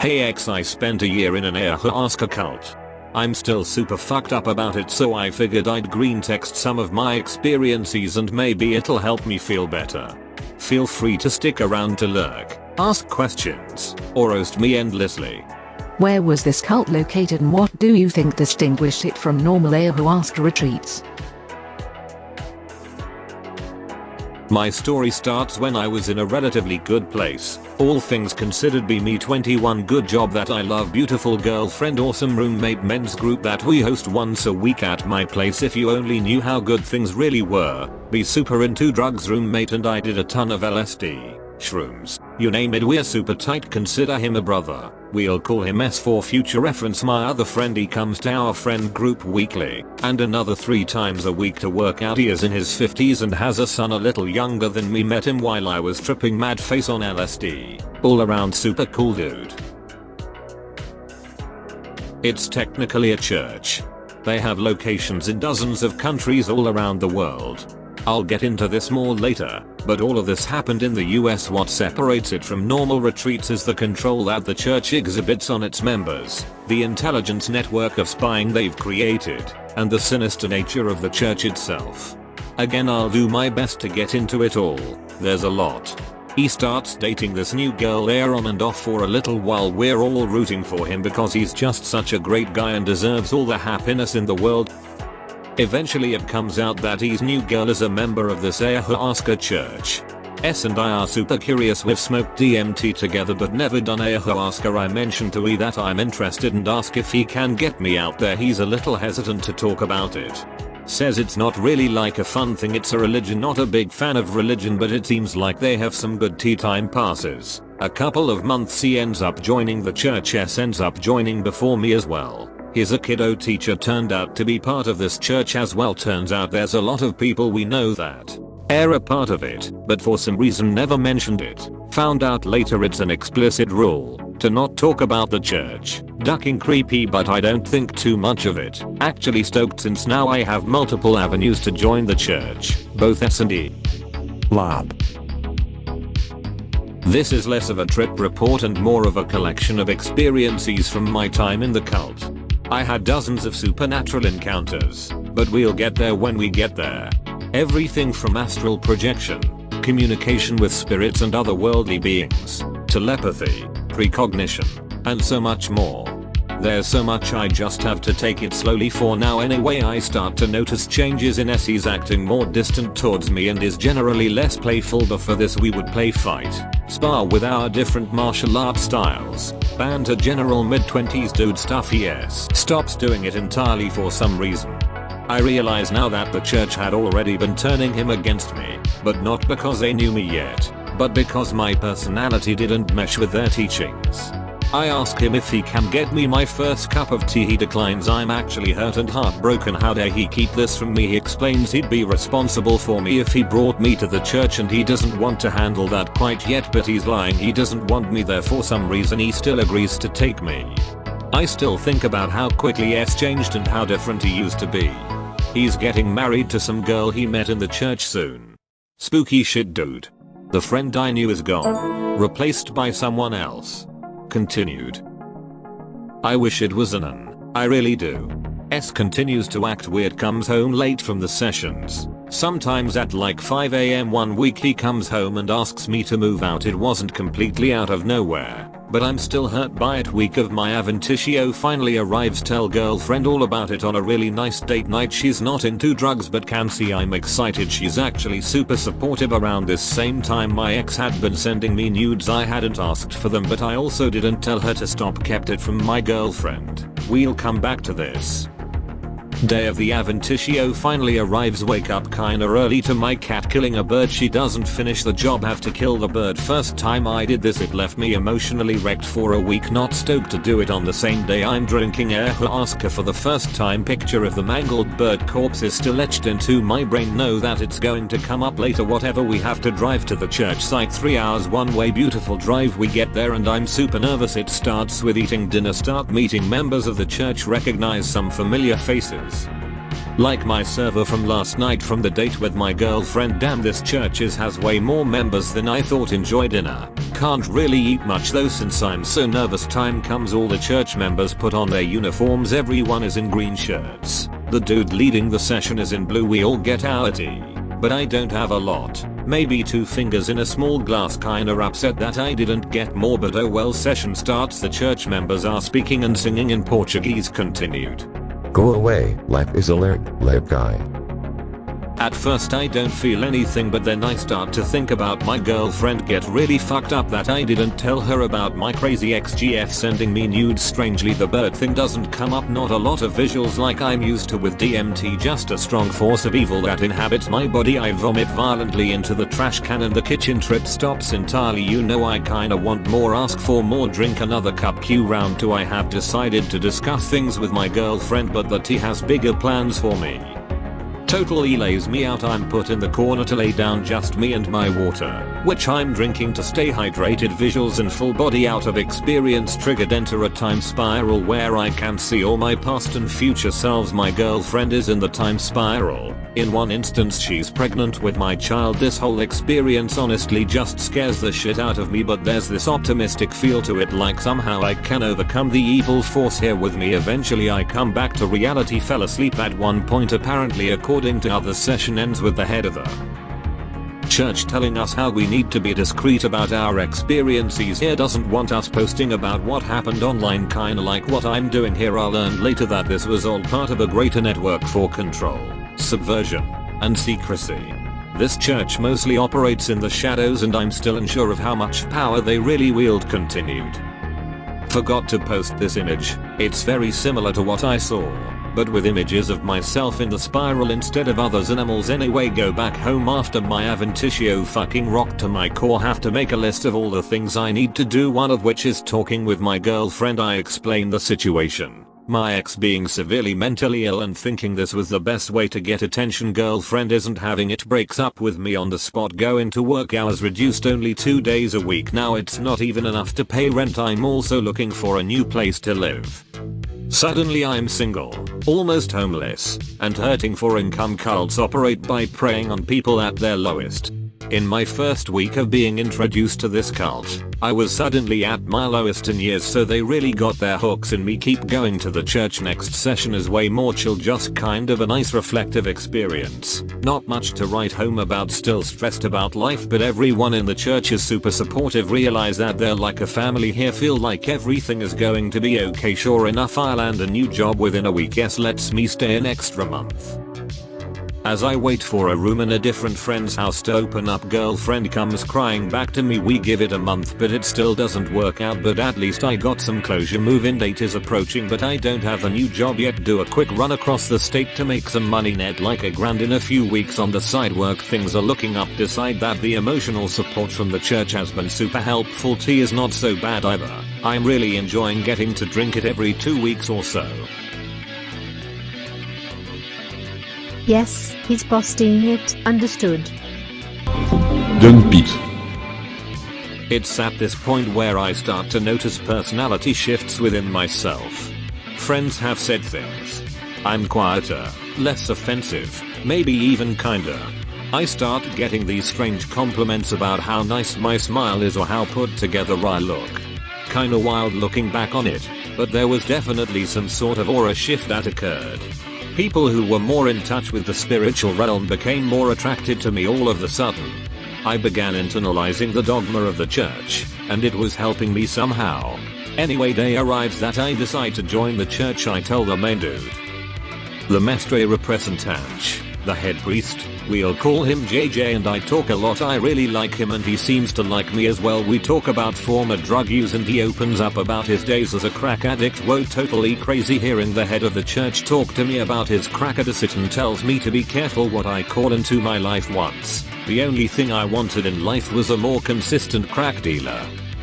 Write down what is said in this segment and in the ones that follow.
Hey X, I spent a year in an Ayahuasca cult. I'm still super fucked up about it, so I figured I'd green text some of my experiences and maybe it'll help me feel better. Feel free to stick around to lurk, ask questions, or roast me endlessly. Where was this cult located and what do you think distinguished it from normal Ayahuasca retreats? My story starts when I was in a relatively good place, all things considered. Me 21, good job that I love, beautiful girlfriend, awesome roommate, men's group that we host once a week at my place. If you only knew how good things really were. Be super into drugs, roommate and I did a ton of LSD, shrooms, you name it. We're super tight, consider him a brother. We'll call him S for future reference. My other friend, he comes to our friend group weekly and another 3 times a week to work out. He is in his 50s and has a son a little younger than me. Met him while I was tripping mad face on LSD. All around super cool dude. It's technically a church. They have locations in dozens of countries all around the world. I'll get into this more later, but all of this happened in the US. What separates it from normal retreats is the control that the church exhibits on its members, the intelligence network of spying they've created, and the sinister nature of the church itself. Again, I'll do my best to get into it all. There's a lot. He starts dating this new girl on and off for a little while. We're all rooting for him because he's just such a great guy and deserves all the happiness in the world. Eventually it comes out that his new girl is a member of this Ayahuasca church. S and I are super curious. We've smoked DMT together but never done Ayahuasca. I mention to E that I'm interested and ask if he can get me out there. He's a little hesitant to talk about it. Says it's not really like a fun thing, it's a religion. Not a big fan of religion, but it seems like they have some good tea time passes. A couple of months he ends up joining the church. S ends up joining before me as well. He's a kiddo teacher, turned out to be part of this church as well. Turns out there's a lot of people we know that are a part of it, but for some reason never mentioned it. Found out later it's an explicit rule to not talk about the church. Ducking creepy, but I don't think too much of it. Actually stoked since now I have multiple avenues to join the church, both S and E. Lab. This is less of a trip report and more of a collection of experiences from my time in the cult. I had dozens of supernatural encounters, but we'll get there when we get there. Everything from astral projection, communication with spirits and otherworldly beings, telepathy, precognition, and so much more. There's so much I just have to take it slowly for now. Anyway, I start to notice changes in S. He's acting more distant towards me and is generally less playful. Before this we would play fight, spar with our different martial art styles, banter, general mid-20s dude stuff. Yes, stops doing it entirely for some reason. I realize now that the church had already been turning him against me, but not because they knew me yet, but because my personality didn't mesh with their teachings. I ask him if he can get me my first cup of tea. He declines. I'm actually hurt and heartbroken. How dare he keep this from me? He explains he'd be responsible for me if he brought me to the church and he doesn't want to handle that quite yet, but he's lying. He doesn't want me there. For some reason he still agrees to take me. I still think about how quickly S changed and how different he used to be. He's getting married to some girl he met in the church soon. Spooky shit, dude. The friend I knew is gone, replaced by someone else. Continued. I wish it was Anon. I really do. S continues to act weird, comes home late from the sessions. Sometimes at like 5 AM. One week he comes home and asks me to move out. It wasn't completely out of nowhere, but I'm still hurt by it. Week of my Aventitio finally arrives. Tell girlfriend all about it on a really nice date night. She's not into drugs but can see I'm excited. She's actually super supportive. Around this same time my ex had been sending me nudes. I hadn't asked for them, but I also didn't tell her to stop. Kept it from my girlfriend. We'll come back to this. Day of the Aventitio finally arrives. Wake up kinda early to my cat killing a bird. She doesn't finish the job, have to kill the bird. First time I did this, it left me emotionally wrecked for a week. Not stoked to do it on the same day I'm drinking Ayahuasca for the first time. Picture of the mangled bird corpse is still etched into my brain. Know that it's going to come up later. Whatever, we have to drive to the church site. 3 hours one way, beautiful drive. We get there and I'm super nervous. It starts with eating dinner, start meeting members of the church, recognize some familiar faces. Like my server from last night from the date with my girlfriend. Damn, this church has way more members than I thought. Enjoy dinner. can't really eat much though since I'm so nervous. Time comes, all the church members put on their uniforms, everyone is in green shirts. The dude leading the session is in blue, we all get our tea. But I don't have a lot. Maybe 2 fingers in a small glass, kinda upset that I didn't get more, but oh well. Session starts, the church members are speaking and singing in Portuguese. Continued. Go away, life is a live guy. At first I don't feel anything, but then I start to think about my girlfriend. Get really fucked up that I didn't tell her about my crazy XGF sending me nudes. Strangely the bird thing doesn't come up, not a lot of visuals like I'm used to with DMT, just a strong force of evil that inhabits my body. I vomit violently into the trash can and the kitchen trip stops entirely. You know I kinda want more, ask for more, drink another cup. Q round 2. I have decided to discuss things with my girlfriend, but the tea has bigger plans for me. Totally lays me out. I'm put in the corner to lay down, just me and my water, which I'm drinking to stay hydrated. Visuals and full body out of experience triggered. Enter a time spiral where I can see all my past and future selves. My girlfriend is in the time spiral. In one instance she's pregnant with my child. This whole experience honestly just scares the shit out of me, but there's this optimistic feel to it, like somehow I can overcome the evil force here with me. Eventually I come back to reality. Fell asleep at one point apparently. According to others, session ends with the head of the church telling us how we need to be discreet about our experiences here. Doesn't want us posting about what happened online, kinda like what I'm doing here. I learned later that this was all part of a greater network for control, subversion, and secrecy. This church mostly operates in the shadows and I'm still unsure of how much power they really wield. Continued. Forgot to post this image. It's very similar to what I saw, but with images of myself in the spiral instead of others animals. Anyway, go back home after my Aventitio fucking rocked to my core. Have to make a list of all the things I need to do, one of which is talking with my girlfriend. I explain the situation. My ex being severely mentally ill and thinking this was the best way to get attention. Girlfriend isn't having it, breaks up with me on the spot. Go into work hours reduced, only 2 days a week now. It's not even enough to pay rent. I'm also looking for a new place to live. Suddenly I'm single, almost homeless, and hurting for income. Cults operate by preying on people at their lowest. In my first week of being introduced to this cult, I was suddenly at my lowest in years, so they really got their hooks in me. Keep going to the church. Next session is way more chill, just kind of a nice reflective experience. Not much to write home about, still stressed about life, but everyone in the church is super supportive. Realize that they're like a family here, feel like everything is going to be okay. Sure enough, I land a new job within a week. Yes, lets me stay an extra month. As I wait for a room in a different friend's house to open up, girlfriend comes crying back to me. We give it a month but it still doesn't work out, but at least I got some closure. Move-in date is approaching but I don't have a new job yet. Do a quick run across the state to make some money, net like $1,000 in a few weeks. On the side work things are looking up. Decide that the emotional support from the church has been super helpful. Tea is not so bad either. I'm really enjoying getting to drink it every 2 weeks or so. Yes, he's posting it. Understood. Done beat. It's at this point where I start to notice personality shifts within myself. Friends have said things. I'm quieter, less offensive, maybe even kinder. I start getting these strange compliments about how nice my smile is or how put together I look. Kinda wild looking back on it, but there was definitely some sort of aura shift that occurred. People who were more in touch with the spiritual realm became more attracted to me all of a sudden. I began internalizing the dogma of the church, and it was helping me somehow. Anyway, day arrives that I decide to join the church. I tell the main dude, the mestre representante, the head priest, we'll call him JJ, and I talk a lot. I really like him and he seems to like me as well. We talk about former drug use and he opens up about his days as a crack addict. Whoa, totally crazy hearing the head of the church talk to me about his crack addiction and tells me to be careful what I call into my life once. The only thing I wanted in life was a more consistent crack dealer.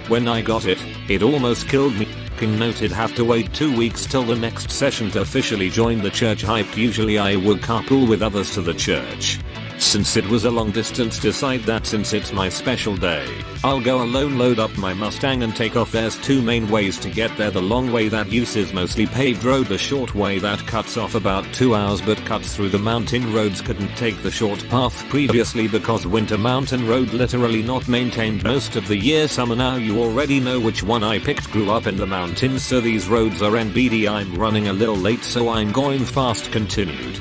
When I got it, it almost killed me. Noted, have to wait 2 weeks till the next session to officially join the church. Hyped. Usually I would carpool with others to the church. Since it was a long distance, decide that since it's my special day, I'll go alone, load up my Mustang and take off. There's two main ways to get there. The long way that uses mostly paved road, the short way that cuts off about 2 hours but cuts through the mountain roads. Couldn't take the short path previously because winter mountain road literally not maintained most of the year. Summer now you already know which one I picked. Grew up in the mountains so these roads are NBD. I'm running a little late so I'm going fast. Continued.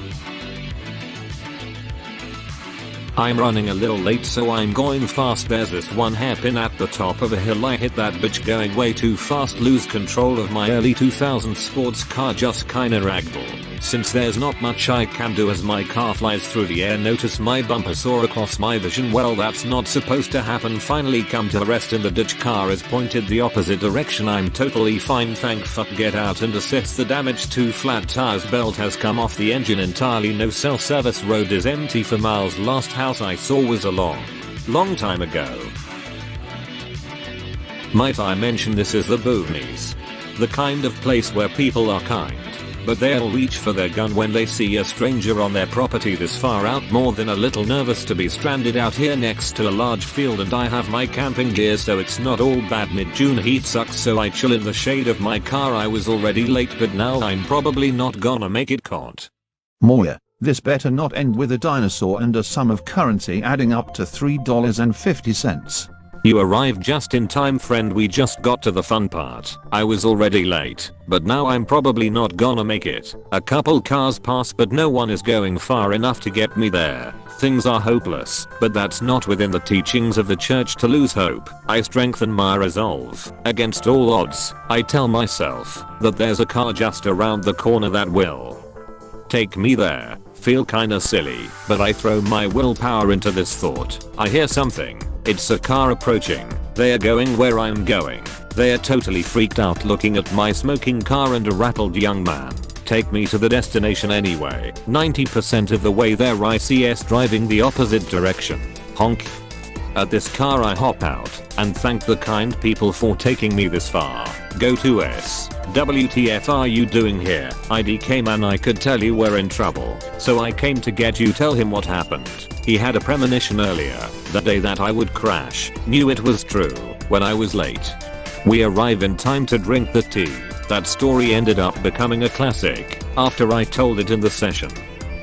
I'm running a little late so I'm going fast. There's this one hairpin at the top of a hill. I hit that bitch going way too fast. Lose control of my early 2000s sports car. Just kinda ragdoll. Since there's not much I can do as my car flies through the air. Notice my bumper soar across my vision. Well, that's not supposed to happen. Finally come to a rest in the ditch. Car is pointed the opposite direction. I'm totally fine, thank fuck. Get out and assess the damage to flat tires. Belt has come off the engine entirely. No self-service. Road is empty for miles. Last house I saw was a long time ago. Might I mention this is the boonies. The kind of place where people are kind, but they'll reach for their gun when they see a stranger on their property this far out. More than a little nervous to be stranded out here next to a large field, and I have my camping gear so it's not all bad. Mid-June heat sucks so I chill in the shade of my car. I was already late but now I'm probably not gonna make it. Can't. Moya, this better not end with a dinosaur and a sum of currency adding up to $3.50. You arrived just in time, friend. We just got to the fun part. I was already late, but now I'm probably not gonna make it. A couple cars pass but no one is going far enough to get me there. Things are hopeless, but that's not within the teachings of the church to lose hope. I strengthen my resolve. Against all odds, I tell myself that there's a car just around the corner that will take me there. Feel kinda silly, but I throw my willpower into this thought. I hear something. It's a car approaching. They are going where I'm going. They are totally freaked out looking at my smoking car and a rattled young man. Take me to the destination anyway. 90% of the way there I see S driving the opposite direction. Honk. At this car I hop out and thank the kind people for taking me this far. Go to S. WTF are you doing here? IDK man, I could tell you we're in trouble. So I came to get you. Tell him what happened. He had a premonition earlier, the day that I would crash. Knew it was true when I was late. We arrive in time to drink the tea. That story ended up becoming a classic after I told it in the session.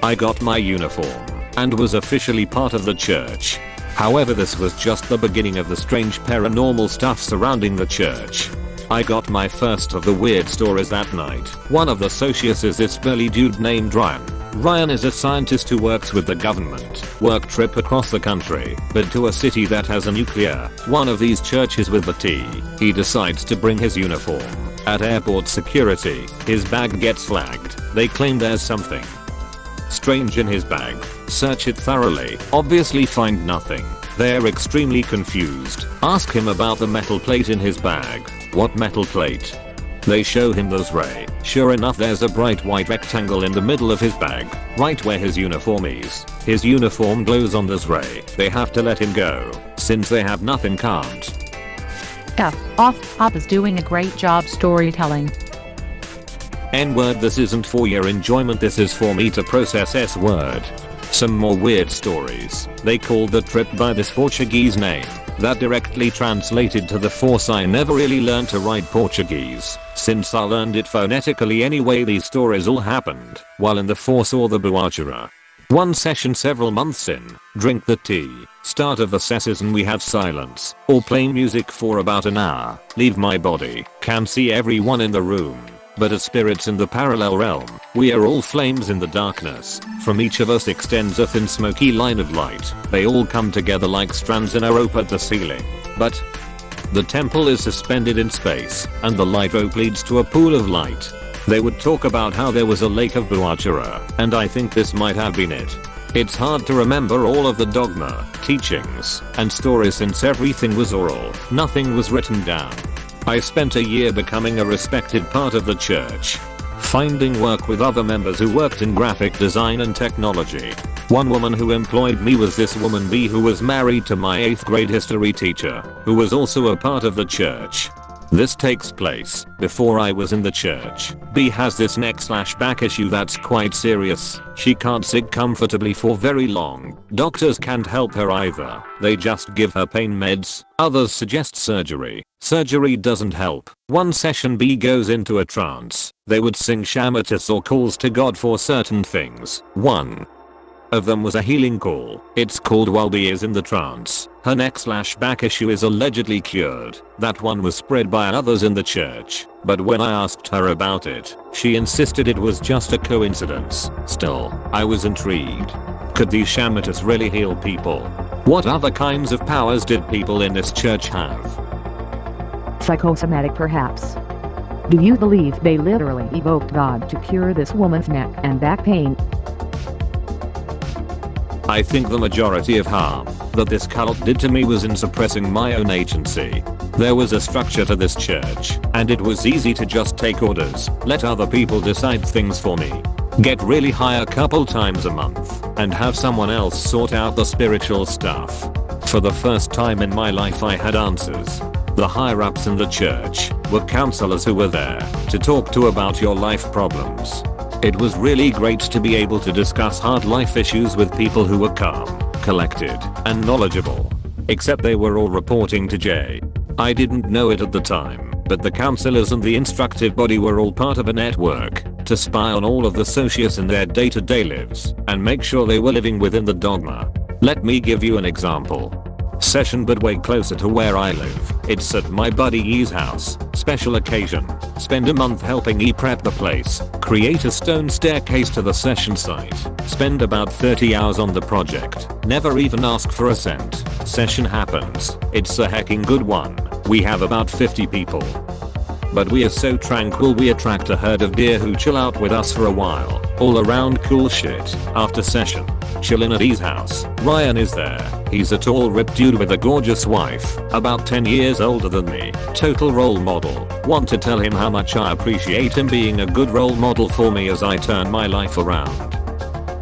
I got my uniform and was officially part of the church. However, this was just the beginning of the strange paranormal stuff surrounding the church. I got my first of the weird stories that night. One of the associates is this burly dude named Ryan. Ryan is a scientist who works with the government. Work trip across the country, but to a city that has a nuclear. One of these churches with the T. He decides to bring his uniform. At airport security, his bag gets flagged. They claim there's something strange in his bag. Search it thoroughly. Obviously find nothing. They're extremely confused. Ask him about the metal plate in his bag. What metal plate? They show him those ray. Sure enough, there's a bright white rectangle in the middle of his bag, right where his uniform is. His uniform glows on this ray. They have to let him go, since they have nothing. Can't. F off. Papa's doing a great job storytelling. N-word, this isn't for your enjoyment, this is for me to process. S-word. Some more weird stories. They called the trip by this Portuguese name that directly translated to the force. I never really learned to write Portuguese, since I learned it phonetically anyway. These stories all happened while in the force or the Buachara. One session several months in, drink the tea, start of the session we have silence, or play music for about an hour, leave my body, can see everyone in the room, but as spirits in the parallel realm, we are all flames in the darkness. From each of us extends a thin smoky line of light. They all come together like strands in a rope at the ceiling. But the temple is suspended in space, and the light rope leads to a pool of light. They would talk about how there was a lake of Buachara, and I think this might have been it. It's hard to remember all of the dogma, teachings, and stories since everything was oral, nothing was written down. I spent a year becoming a respected part of the church, finding work with other members who worked in graphic design and technology. One woman who employed me was this woman B, who was married to my 8th grade history teacher, who was also a part of the church. This takes place before I was in the church. B has this neck/back issue that's quite serious. She can't sit comfortably for very long. Doctors can't help her either. They just give her pain meds. Others suggest surgery. Surgery doesn't help. One session B goes into a trance. They would sing shamatis or calls to God for certain things. One of them was a healing call. It's called while B is in the trance. Her neck/back issue is allegedly cured. That one was spread by others in the church, but when I asked her about it, she insisted it was just a coincidence. Still, I was intrigued. Could these shamatis really heal people? What other kinds of powers did people in this church have? Psychosomatic perhaps. Do you believe they literally evoked God to cure this woman's neck and back pain? I think the majority of harm that this cult did to me was in suppressing my own agency. There was a structure to this church, and it was easy to just take orders, let other people decide things for me, get really high a couple times a month, and have someone else sort out the spiritual stuff. For the first time in my life I had answers. The higher ups in the church were counselors who were there to talk to about your life problems. It was really great to be able to discuss hard life issues with people who were calm, collected, and knowledgeable. Except they were all reporting to Jay. I didn't know it at the time, but the counselors and the instructive body were all part of a network to spy on all of the socius in their day-to-day lives and make sure they were living within the dogma. Let me give you an example. Session but way closer to where I live. It's at my buddy E's house. Special occasion. Spend a month helping E prep the place. Create a stone staircase to the session site. Spend about 30 hours on the project. Never even ask for a cent. Session happens. It's a hecking good one. We have about 50 people. But we are so tranquil we attract a herd of deer who chill out with us for a while. All around cool shit. After session. Chillin' at E's house. Ryan is there. He's a tall ripped dude with a gorgeous wife, about 10 years older than me. Total role model. Want to tell him how much I appreciate him being a good role model for me as I turn my life around.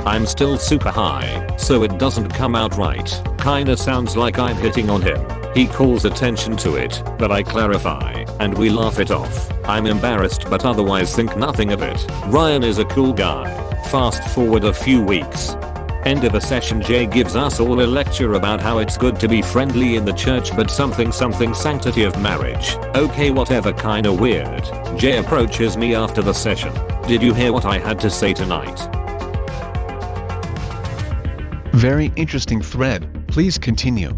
I'm still super high, so it doesn't come out right. Kinda sounds like I'm hitting on him. He calls attention to it, but I clarify, and we laugh it off. I'm embarrassed but otherwise think nothing of it. Ryan is a cool guy. Fast forward a few weeks. End of a session, Jay gives us all a lecture about how it's good to be friendly in the church but something sanctity of marriage. Okay, whatever, kinda weird. Jay approaches me after the session. Did you hear what I had to say tonight? Very interesting thread. Please continue.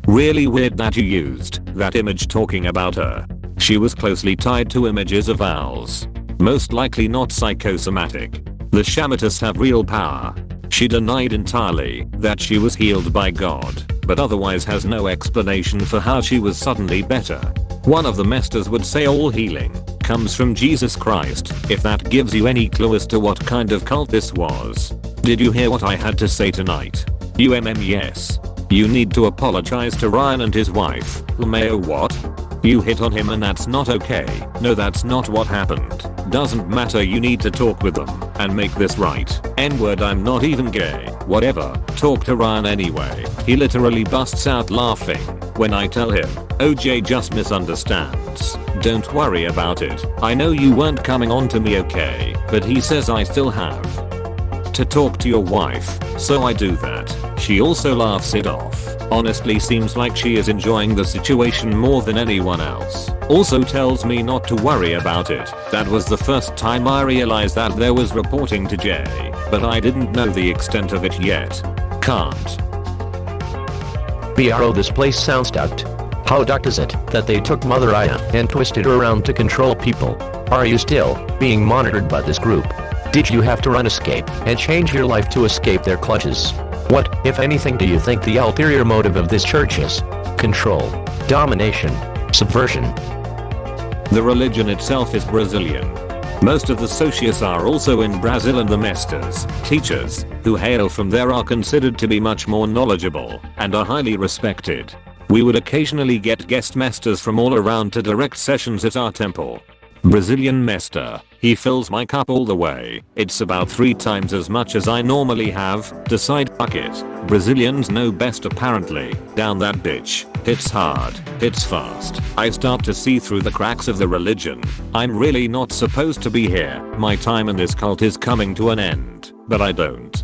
Really weird that you used that image talking about her. She was closely tied to images of owls. Most likely not psychosomatic. The shamatis have real power. She denied entirely that she was healed by God, but otherwise has no explanation for how she was suddenly better. One of the masters would say all healing comes from Jesus Christ, if that gives you any clue as to what kind of cult this was. Did you hear what I had to say tonight? Yes. You need to apologize to Ryan and his wife. Mayo, what? You hit on him and that's not okay. No, that's not what happened. Doesn't matter, you need to talk with them and make this right. N-word, I'm not even gay. Whatever, talk to Ryan anyway. He literally busts out laughing when I tell him, OJ just misunderstands. Don't worry about it. I know you weren't coming on to me, okay? But he says I still have to talk to your wife, so I do that. She also laughs it off. Honestly seems like she is enjoying the situation more than anyone else. Also tells me not to worry about it. That was the first time I realized that there was reporting to Jay, but I didn't know the extent of it yet. Can't. BRO, this place sounds ducked. How ducked is it that they took Mother Aya and twisted her around to control people? Are you still being monitored by this group? Did you have to run escape and change your life to escape their clutches? What, if anything, do you think the ulterior motive of this church is? Control, domination, subversion. The religion itself is Brazilian. Most of the socius are also in Brazil, and the masters, teachers, who hail from there are considered to be much more knowledgeable and are highly respected. We would occasionally get guest masters from all around to direct sessions at our temple. Brazilian Mester. He fills my cup all the way. It's about 3 times as much as I normally have. Decide fuck it. Brazilians know best apparently. Down that bitch. Hits hard. Hits fast. I start to see through the cracks of the religion. I'm really not supposed to be here. My time in this cult is coming to an end. But I don't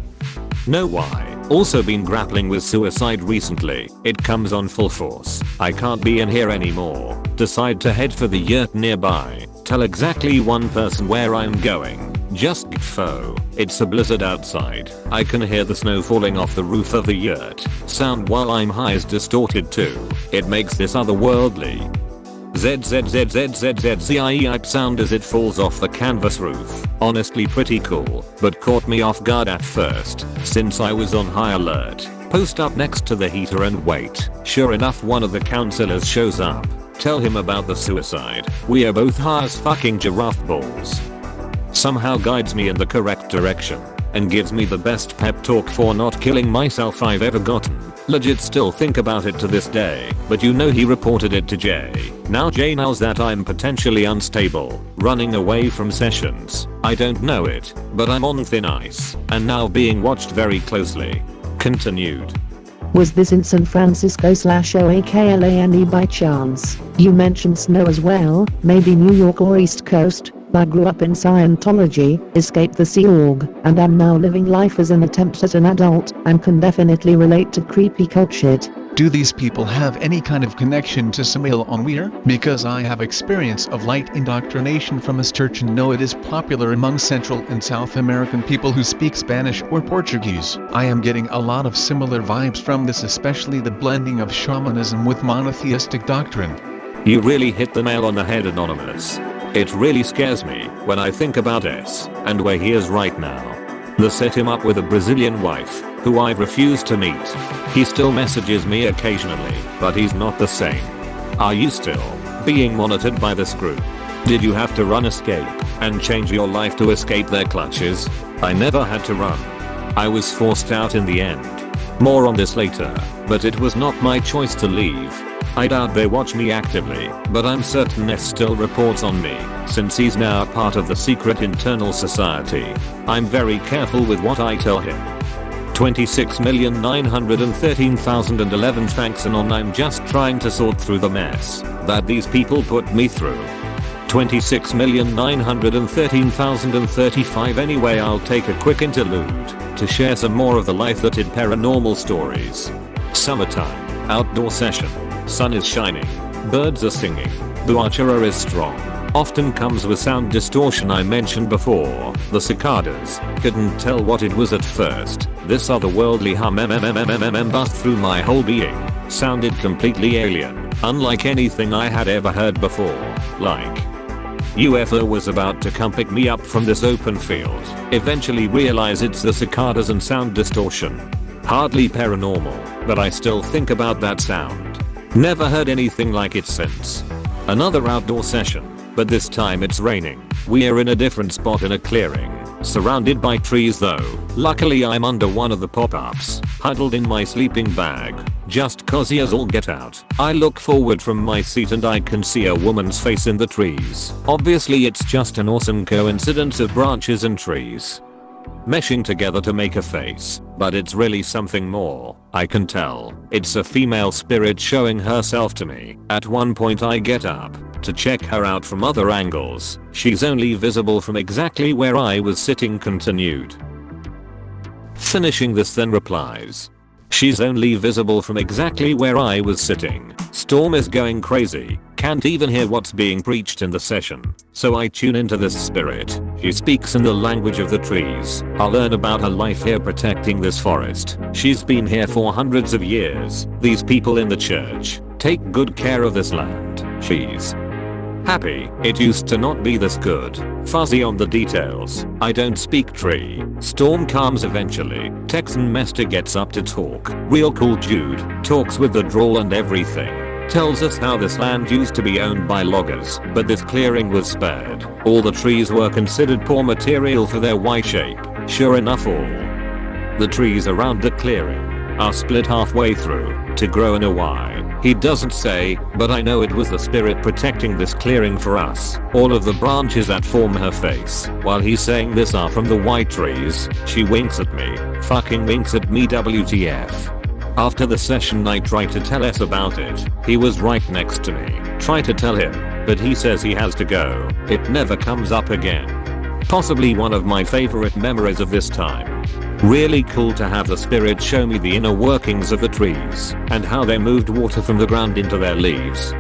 know why. Also been grappling with suicide recently. It comes on full force. I can't be in here anymore. Decide to head for the yurt nearby. Tell exactly one person where I'm going. Just gfo. It's a blizzard outside. I can hear the snow falling off the roof of the yurt. Sound while I'm high is distorted too. It makes this otherworldly ZZZZZZZIE sound as it falls off the canvas roof. Honestly pretty cool, but caught me off guard at first, since I was on high alert. Post up next to the heater and wait. Sure enough one of the counselors shows up. Tell him about the suicide. We are both high as fucking giraffe balls. Somehow guides me in the correct direction, and gives me the best pep talk for not killing myself I've ever gotten. Legit still think about it to this day, but you know he reported it to Jay. Now Jay knows that I'm potentially unstable, running away from sessions. I don't know it, but I'm on thin ice, and now being watched very closely. Continued. Was this in San Francisco/OAKLANE by chance? You mentioned snow as well, maybe New York or East Coast. I grew up in Scientology, escaped the Sea Org, and am now living life as an attempt at an adult, and can definitely relate to creepy cult shit. Do these people have any kind of connection to Samael on Weir? Because I have experience of light indoctrination from his church and know it is popular among Central and South American people who speak Spanish or Portuguese. I am getting a lot of similar vibes from this, especially the blending of shamanism with monotheistic doctrine. You really hit the nail on the head, Anonymous. It really scares me when I think about S and where he is right now. They set him up with a Brazilian wife, who I've refused to meet. He still messages me occasionally, but he's not the same. Are you still being monitored by this group? Did you have to run escape and change your life to escape their clutches? I never had to run. I was forced out in the end. More on this later, but it was not my choice to leave. I doubt they watch me actively, but I'm certain Ness still reports on me, since he's now part of the secret internal society. I'm very careful with what I tell him. 26,913,011 thanks Anon. I'm just trying to sort through the mess that these people put me through. 26,913,035 anyway. I'll take a quick interlude to share some more of the life-that-id paranormal stories. Summertime, outdoor session. Sun is shining. Birds are singing. The archer is strong. Often comes with sound distortion I mentioned before. The cicadas. Couldn't tell what it was at first. This otherworldly hum bust through my whole being. Sounded completely alien. Unlike anything I had ever heard before. Like UFO was about to come pick me up from this open field. Eventually realize it's the cicadas and sound distortion. Hardly paranormal, but I still think about that sound. Never heard anything like it since. Another outdoor session, but this time it's raining. We're in a different spot in a clearing, surrounded by trees though. Luckily I'm under one of the pop-ups, huddled in my sleeping bag, just cozy as all get out. I look forward from my seat and I can see a woman's face in the trees. Obviously it's just an awesome coincidence of branches and trees meshing together to make a face, but it's really something more. I can tell. It's a female spirit showing herself to me. At one point I get up to check her out from other angles. She's only visible from exactly where I was sitting. Continued. Finishing this then replies. She's only visible from exactly where I was sitting. Storm is going crazy. Can't even hear what's being preached in the session. So I tune into this spirit. She speaks in the language of the trees. I'll learn about her life here protecting this forest. She's been here for hundreds of years. These people in the church take good care of this land. She's happy. It used to not be this good. Fuzzy on the details. I don't speak tree. Storm calms eventually. Texan Mester gets up to talk. Real cool dude. Talks with the drawl and everything. Tells us how this land used to be owned by loggers, but this clearing was spared. All the trees were considered poor material for their Y shape. Sure enough, all the trees around the clearing are split halfway through to grow in a Y. He doesn't say, but I know it was the spirit protecting this clearing for us. All of the branches that form her face. While he's saying this are from the white trees, she winks at me. Fucking winks at me, WTF. After the session I tried to tell S about it. He was right next to me. Try to tell him, but he says he has to go. It never comes up again. Possibly one of my favorite memories of this time. Really cool to have the spirit show me the inner workings of the trees and how they moved water from the ground into their leaves.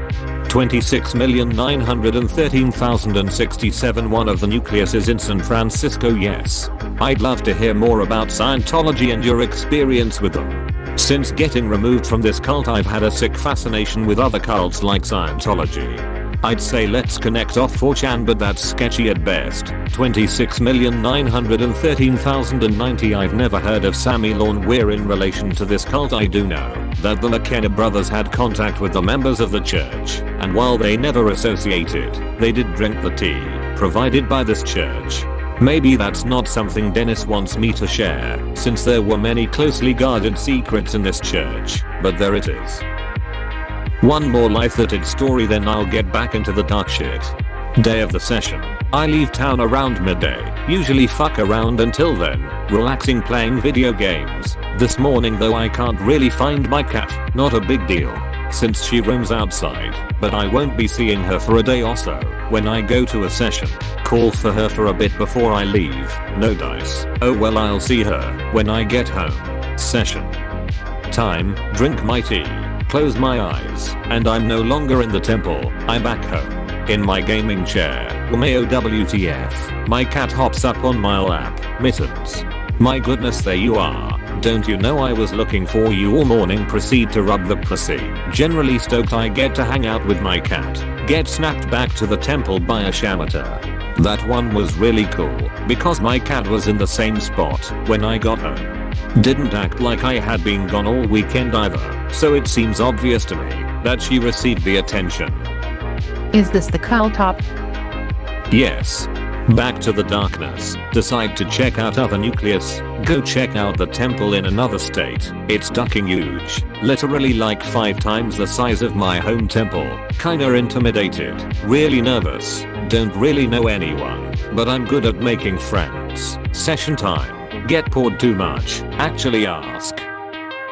26,913,067. One of the nucleus is in San Francisco. Yes. I'd love to hear more about Scientology and your experience with them. Since getting removed from this cult I've had a sick fascination with other cults like Scientology. I'd say let's connect off 4chan, but that's sketchy at best. 26,913,090. I've never heard of Sammy Lawn. We're in relation to this cult. I do know that the McKenna brothers had contact with the members of the church, and while they never associated, they did drink the tea provided by this church. Maybe that's not something Dennis wants me to share, since there were many closely guarded secrets in this church, but there it is. One more lighthearted story, then I'll get back into the dark shit. Day of the session. I leave town around midday, usually fuck around until then, relaxing playing video games. This morning though I can't really find my cat, not a big deal, since she roams outside, but I won't be seeing her for a day or so. When I go to a session, call for her for a bit before I leave. No dice. Oh well, I'll see her when I get home. Session time, drink my tea, close my eyes, and I'm no longer in the temple. I'm back home in my gaming chair. Mayo WTF. My cat hops up on my lap. Mittens. My goodness, there you are. Don't you know I was looking for you all morning? Proceed to rub the pussy. Generally stoked I get to hang out with my cat. Get snapped back to the temple by a shamateur. That one was really cool because my cat was in the same spot when I got home. Didn't act like I had been gone all weekend either, so it seems obvious to me that she received the attention. Is this the cult top? Yes. Back to the darkness. Decide to check out other nucleus. Go check out the temple in another state. It's ducking huge. Literally like 5 times the size of my home temple. Kinda intimidated. Really nervous. Don't really know anyone, but I'm good at making friends. Session time. Get poured too much. Actually ask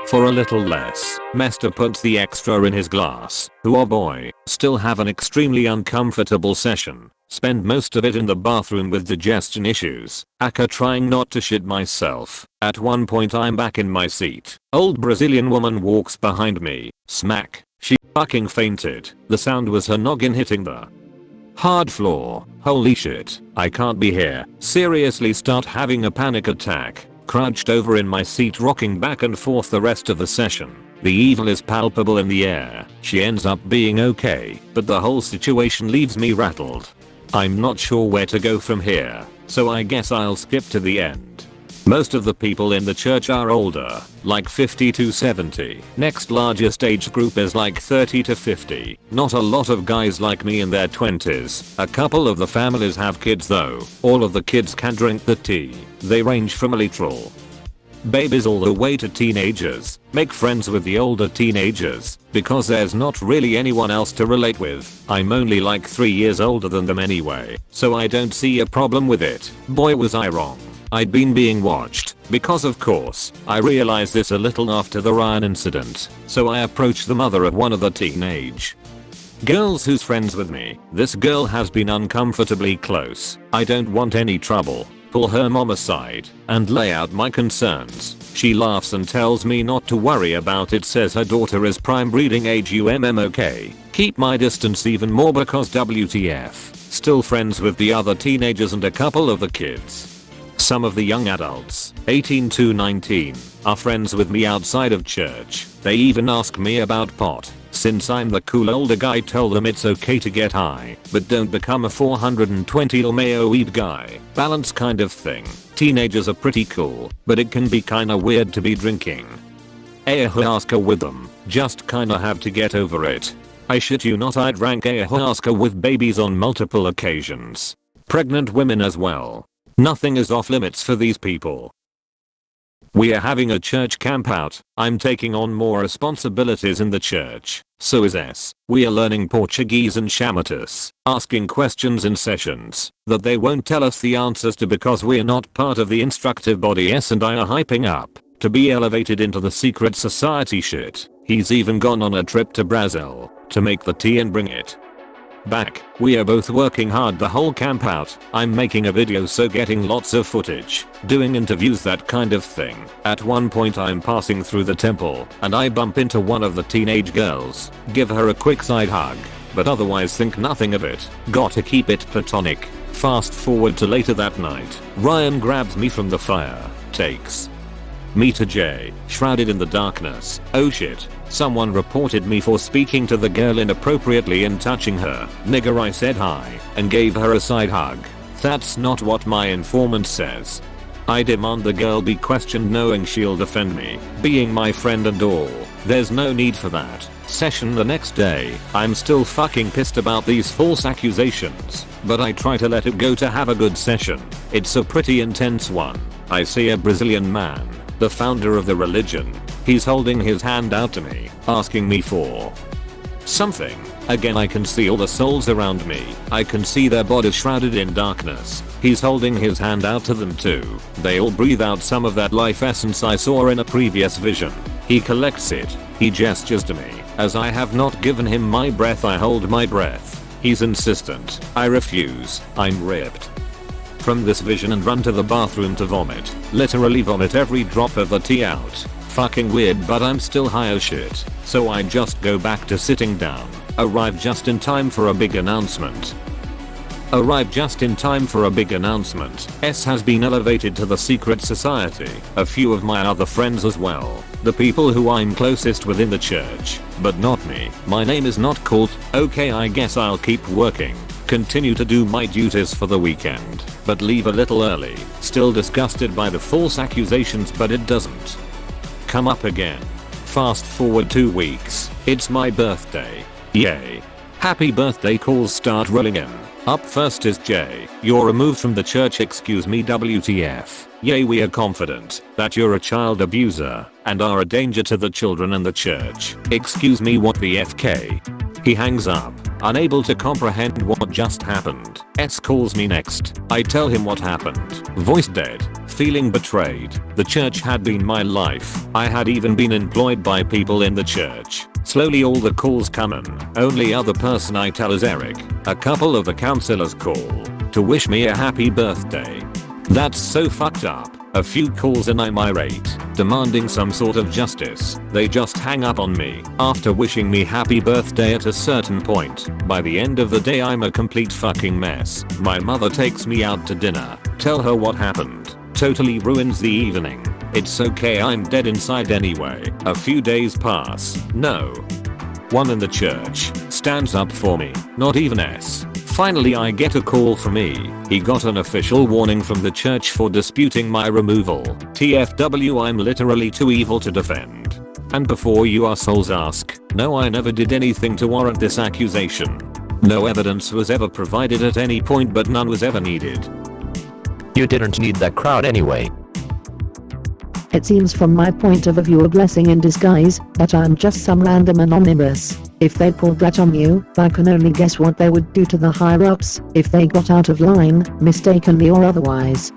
for a little less. Master puts the extra in his glass. Oh boy. Still have an extremely uncomfortable session. Spend most of it in the bathroom with digestion issues. Aka trying not to shit myself. At one point I'm back in my seat. Old Brazilian woman walks behind me. Smack. She fucking fainted. The sound was her noggin hitting the hard floor. Holy shit. I can't be here. Seriously start having a panic attack. Crouched over in my seat rocking back and forth the rest of the session. The evil is palpable in the air. She ends up being okay, but the whole situation leaves me rattled. I'm not sure where to go from here, so I guess I'll skip to the end. Most of the people in the church are older, like 50 to 70. Next largest age group is like 30 to 50. Not a lot of guys like me in their 20s. A couple of the families have kids though. All of the kids can drink the tea. They range from literal babies all the way to teenagers. Make friends with the older teenagers, because there's not really anyone else to relate with. I'm only like 3 years older than them anyway, so I don't see a problem with it. Boy was I wrong. I'd been being watched, because of course, I realized this a little after the Ryan incident, so I approached the mother of one of the teenage girls who's friends with me. This girl has been uncomfortably close. I don't want any trouble. Pull her mom aside and lay out my concerns. She laughs and tells me not to worry about it, says her daughter is prime breeding age. Okay. Keep my distance even more because WTF. Still friends with the other teenagers and a couple of the kids. Some of the young adults, 18 to 19, are friends with me outside of church. They even ask me about pot. Since I'm the cool older guy, tell them it's okay to get high, but don't become a 420 or mayo weed guy. Balance kind of thing. Teenagers are pretty cool, but it can be kinda weird to be drinking ayahuasca with them. Just kinda have to get over it. I shit you not, I drank ayahuasca with babies on multiple occasions. Pregnant women as well. Nothing is off limits for these people. We are having a church campout. I'm taking on more responsibilities in the church. So is S. We are learning Portuguese and Shamatus, asking questions in sessions that they won't tell us the answers to because we're not part of the instructive body. S and I are hyping up to be elevated into the secret society shit. He's even gone on a trip to Brazil to make the tea and bring it back. We are both working hard the whole camp out. I'm making a video, so getting lots of footage, doing interviews, that kind of thing. At one point I'm passing through the temple and I bump into one of the teenage girls, give her a quick side hug, but otherwise think nothing of it. Gotta keep it platonic. Fast forward to later that night. Ryan grabs me from the fire, takes me to J, shrouded in the darkness. Oh shit. Someone reported me for speaking to the girl inappropriately and touching her. Nigger, I said hi and gave her a side hug. That's not what my informant says. I demand the girl be questioned, knowing she'll defend me, being my friend and all. There's no need for that. Session the next day. I'm still fucking pissed about these false accusations, but I try to let it go to have a good session. It's a pretty intense one. I see a Brazilian man, the founder of the religion. He's holding his hand out to me, asking me for something. Again, I can see all the souls around me. I can see their bodies shrouded in darkness. He's holding his hand out to them too. They all breathe out some of that life essence I saw in a previous vision. He collects it. He gestures to me. As I have not given him my breath, I hold my breath. He's insistent. I refuse. I'm ripped from this vision and run to the bathroom to vomit. Literally vomit every drop of the tea out. Fucking weird, but I'm still high as shit, so I just go back to sitting down. Arrive just in time for a big announcement. S has been elevated to the secret society. A few of my other friends as well. The people who I'm closest with in the church, but not me. My name is not called. Okay, I guess I'll keep working. Continue to do my duties for the weekend, but leave a little early. Still disgusted by the false accusations, but it doesn't come up again. Fast forward 2 weeks. It's my birthday. Yay. Happy birthday calls start rolling in. Up first is Jay. You're removed from the church. Excuse me, WTF. Yay, we are confident that you're a child abuser and are a danger to the children and the church. Excuse me, what the FK? He hangs up, unable to comprehend what just happened. S calls me next. I tell him what happened. Voice dead. Feeling betrayed. The church had been my life. I had even been employed by people in the church. Slowly all the calls come in. Only other person I tell is Eric. A couple of the counselors call to wish me a happy birthday. That's so fucked up. A few calls and I'm irate, demanding some sort of justice. They just hang up on me after wishing me happy birthday at a certain point. By the end of the day I'm a complete fucking mess. My mother takes me out to dinner. Tell her what happened. Totally ruins the evening. It's okay, I'm dead inside anyway. A few days pass. No one in the church stands up for me. Not even S. Finally I get a call from E. He got an official warning from the church for disputing my removal. TFW, I'm literally too evil to defend. And before you assholes ask, no, I never did anything to warrant this accusation. No evidence was ever provided at any point, but none was ever needed. You didn't need that crowd anyway. It seems from my point of view a blessing in disguise that I'm just some random anonymous. If they pulled that on you, I can only guess what they would do to the higher-ups if they got out of line, mistakenly or otherwise.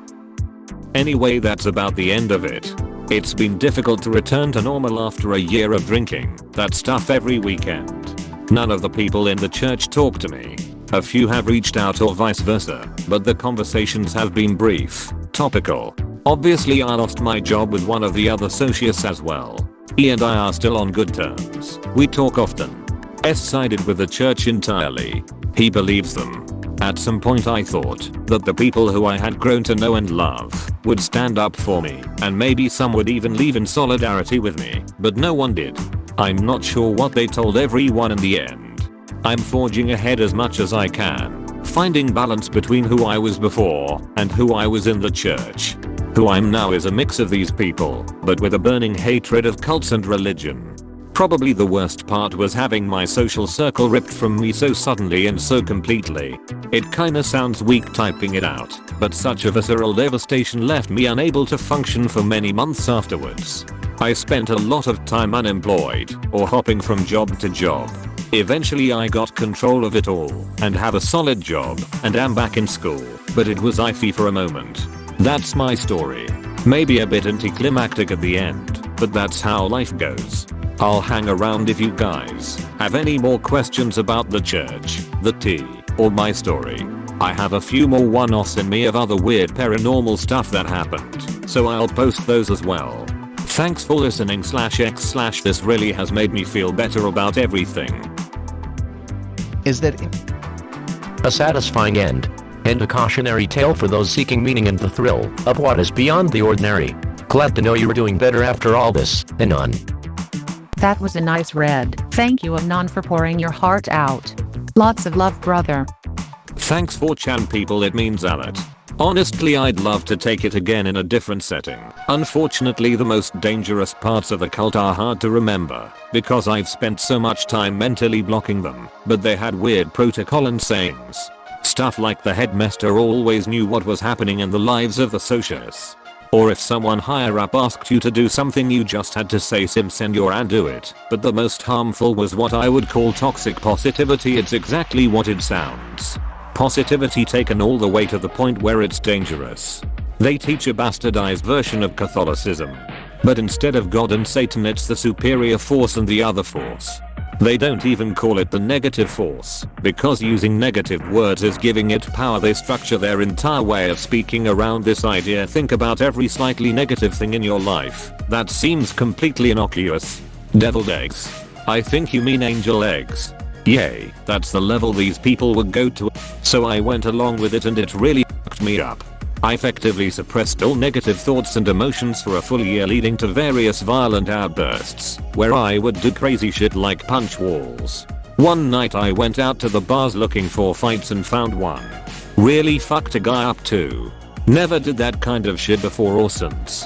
Anyway, that's about the end of it. It's been difficult to return to normal after a year of drinking that stuff every weekend. None of the people in the church talk to me. A few have reached out or vice versa, but the conversations have been brief, topical. Obviously I lost my job with one of the other associates as well. E and I are still on good terms. We talk often. S sided with the church entirely. He believes them. At some point I thought that the people who I had grown to know and love would stand up for me, and maybe some would even leave in solidarity with me, but no one did. I'm not sure what they told everyone in the end. I'm forging ahead as much as I can, finding balance between who I was before and who I was in the church. Who I'm now is a mix of these people, but with a burning hatred of cults and religion. Probably the worst part was having my social circle ripped from me so suddenly and so completely. It kinda sounds weak typing it out, but such a visceral devastation left me unable to function for many months afterwards. I spent a lot of time unemployed or hopping from job to job. Eventually I got control of it all and have a solid job and am back in school, but it was iffy for a moment. That's my story. Maybe a bit anticlimactic at the end, but that's how life goes. I'll hang around if you guys have any more questions about the church, the tea, or my story. I have a few more one-offs in me of other weird paranormal stuff that happened, so I'll post those as well. Thanks for listening /x/ this really has made me feel better about everything. Is that A satisfying end. And a cautionary tale for those seeking meaning and the thrill of what is beyond the ordinary. Glad to know you were doing better after all this, Anon. That was a nice read. Thank you, Anon, for pouring your heart out. Lots of love, brother. Thanks for chan people, it means a lot. Honestly, I'd love to take it again in a different setting. Unfortunately, the most dangerous parts of the cult are hard to remember, because I've spent so much time mentally blocking them, but they had weird protocol and sayings. Stuff like the headmaster always knew what was happening in the lives of the socialists. Or if someone higher up asked you to do something, you just had to say sim senor and do it. But the most harmful was what I would call toxic positivity. It's exactly what it sounds. Positivity taken all the way to the point where it's dangerous. They teach a bastardized version of Catholicism. But instead of God and Satan, it's the superior force and the other force. They don't even call it the negative force, because using negative words is giving it power. They structure their entire way of speaking around this idea. Think about every slightly negative thing in your life that seems completely innocuous. Deviled eggs. I think you mean angel eggs. Yay, that's the level these people would go to. So I went along with it and it really fucked me up. I effectively suppressed all negative thoughts and emotions for a full year, leading to various violent outbursts, where I would do crazy shit like punch walls. One night I went out to the bars looking for fights and found one. Really fucked a guy up too. Never did that kind of shit before or since.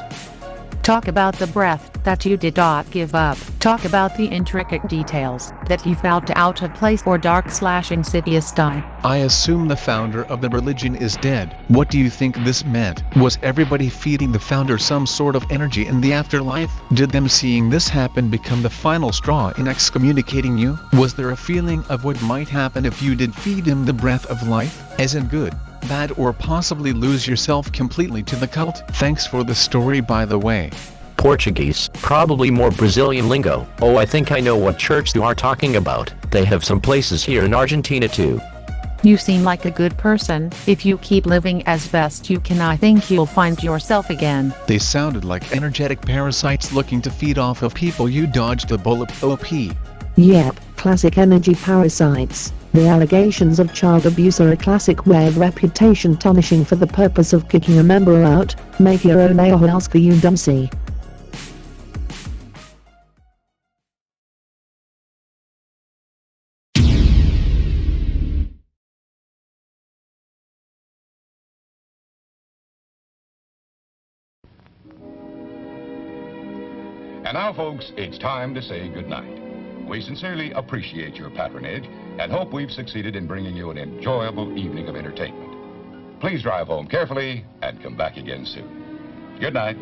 Talk about the breath that you did not give up. Talk about the intricate details that you felt out of place or dark/insidious die. I assume the founder of the religion is dead. What do you think this meant? Was everybody feeding the founder some sort of energy in the afterlife? Did them seeing this happen become the final straw in excommunicating you? Was there a feeling of what might happen if you did feed him the breath of life, as in good, bad, or possibly lose yourself completely to the cult? Thanks for the story, by the way. Portuguese, probably more Brazilian lingo. Oh, I think I know what church you are talking about. They have some places here in Argentina too. You seem like a good person. If you keep living as best you can, I think you'll find yourself again. They sounded like energetic parasites looking to feed off of people. You dodged a bullet, OP. Yep, classic energy parasites. The allegations of child abuse are a classic way of reputation tarnishing for the purpose of kicking a member out. Make your own Ayahuasca, you dumsy. And now, folks, it's time to say goodnight. We sincerely appreciate your patronage and hope we've succeeded in bringing you an enjoyable evening of entertainment. Please drive home carefully and come back again soon. Good night.